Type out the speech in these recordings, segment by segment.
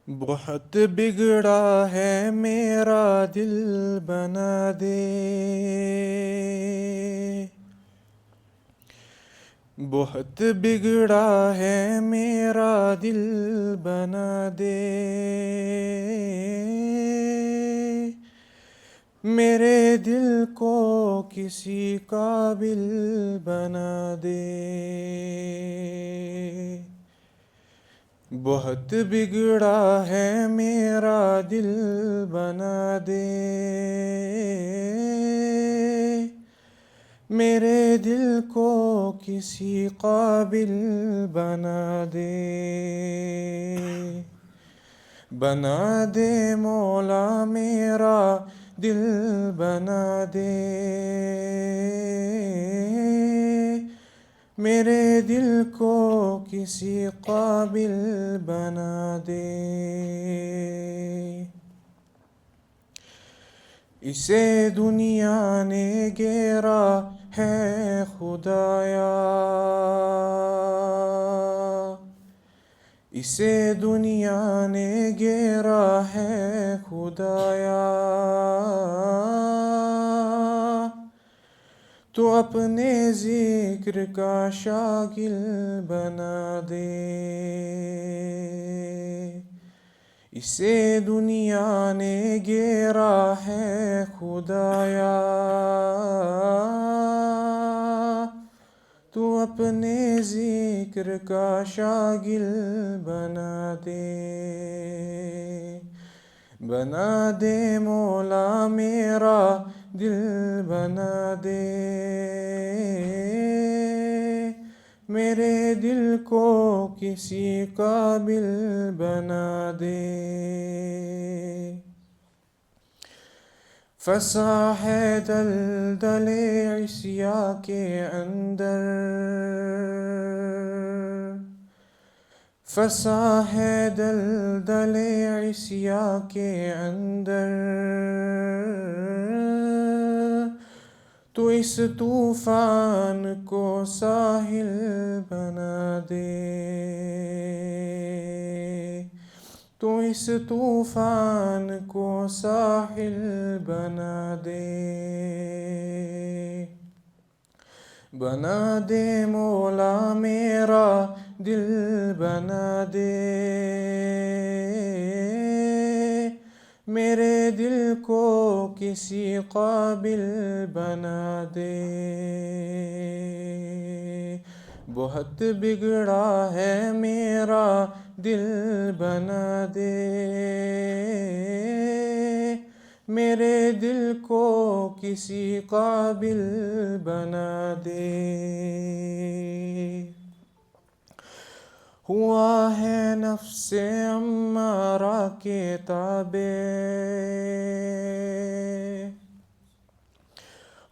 بہت بگڑا ہے میرا دل بنا دے، بہت بگڑا ہے میرا دل بنا دے، میرے دل کو کسی قابل بنا دے، بہت بگڑا ہے میرا دل بنا دے، میرے دل کو کسی قابل بنا دے، بنا دے مولا میرا دل بنا دے، میرے دل کو کسی قابل بنا دے، اسے دنیا نے گھیرا ہے خدایا، اسے دنیا نے گھیرا ہے خدایا، تو اپنے ذکر کا شاغل بنا دے، اسے دنیا نے گھیرا ہے خدایا، تو اپنے ذکر کا شاغل بنا دے، بنا دے مولا میرا دل بنا دے، میرے دل کو کسی قابل بنا دے، پھنسا ہے دلدل عصیاں کے اندر، پھنسا ہے دلدل عصیاں کے اندر، تو اس طوفان کو ساحل بنا دے، تو اس طوفان کو ساحل بنا دے، بنا دے مولا میرا دل بنا دے، میرے دل کو کسی قابل بنا دے، بہت بگڑا ہے میرا دل بنا دے، میرے دل کو کسی قابل بنا دے، ہوا ہے نفس امارہ کے تابع،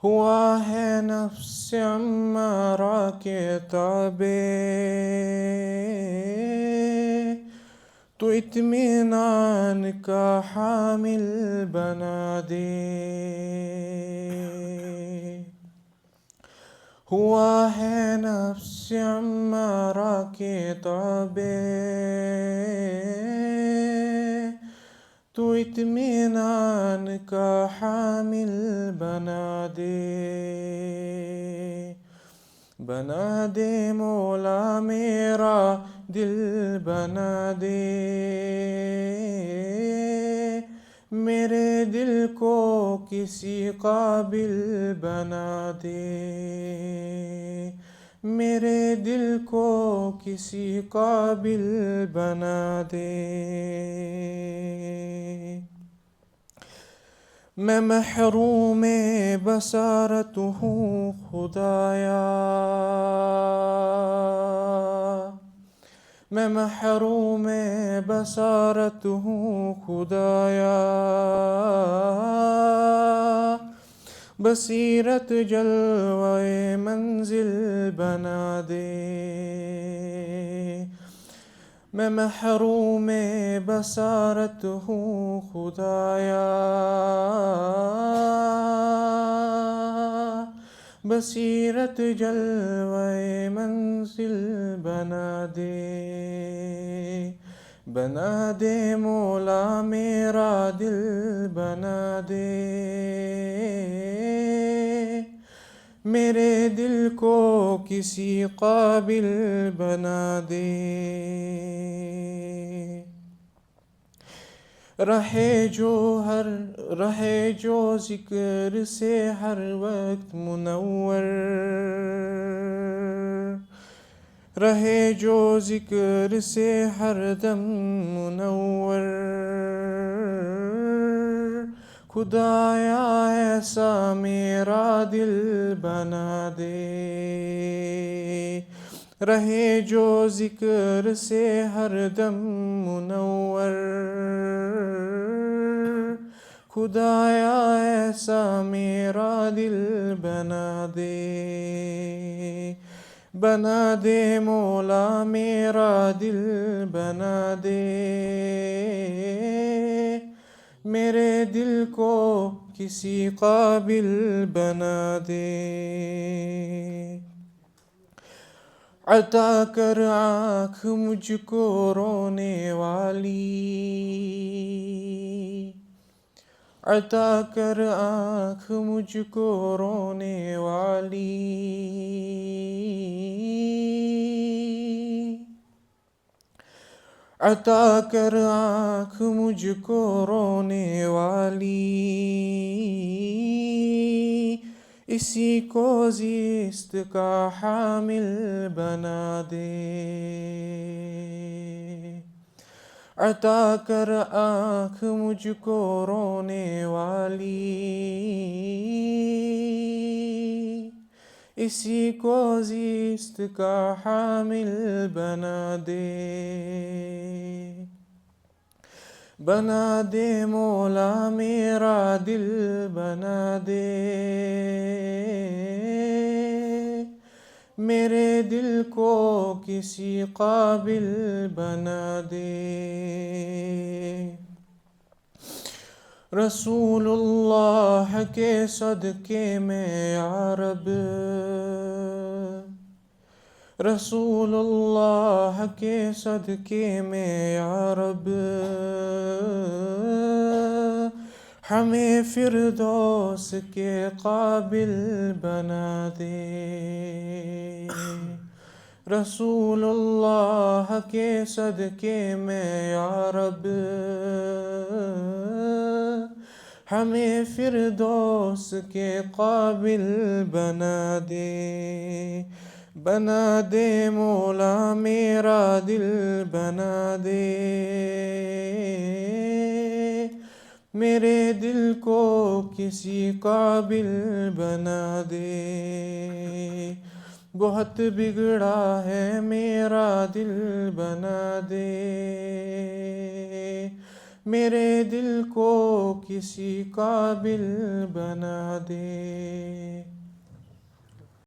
ہوا ہے نفس امارہ کے تابع، تو اطمینان کا حامل بنا دے، ہوا ہے نفس امارہ کے تابع، تو اطمینان کا حامل بنا دے، بنا دے مولا میرا دل بنا دے، میرے دل کو کسی قابل بنا دے، میرے دل کو کسی قابل بنا دے، میں محروم بصارت ہوں خدایا، میں محروم بصارت ہوں خدایا، بصیرت جلوہ منزل بنا دے، میں محروم بصارت ہوں خدایا، بصیرت جلوہ منزل بنا دے، بنا دے مولا میرا دل بنا دے، میرے دل کو کسی قابل بنا دے، رہے جو ذکر سے ہر وقت منور، رہے جو ذکر سے ہر دم منور، خدایا ایسا میرا دل بنا دے، رہے جو ذکر سے ہر دم منور، خدایا ایسا میرا دل بنا دے، بنا دے مولا میرا دل بنا دے، میرے دل کو کسی قابل بنا دے، عطا کر آنکھ مجھ کو رونے والی، عطا کر آنکھ مجھ کو رونے والی، عطا کر آنکھ مجھ کو رونے والی، اسی کو زیست کا حامل بنا دے، عطا کر آنکھ مجھ کو رونے والی، اسی کو زیست کا حامل بنا دے، بنا دے مولا میرا دل بنا دے، میرے دل کو کسی قابل بنا دے، رسول اللہ کے صدقے میں یا رب، رسول اللہ کے صدقے میں یا رب، ہمیں فردوس کے قابل بنا دے، رسول اللہ کے صدقے میں یا رب، ہمیں فردوس کے قابل بنا دے، بنا دے مولا میرا دل بنا دے، میرے دل کو کسی قابل بنا دے، بہت بگڑا ہے میرا دل بنا دے، میرے دل کو کسی قابل بنا دے۔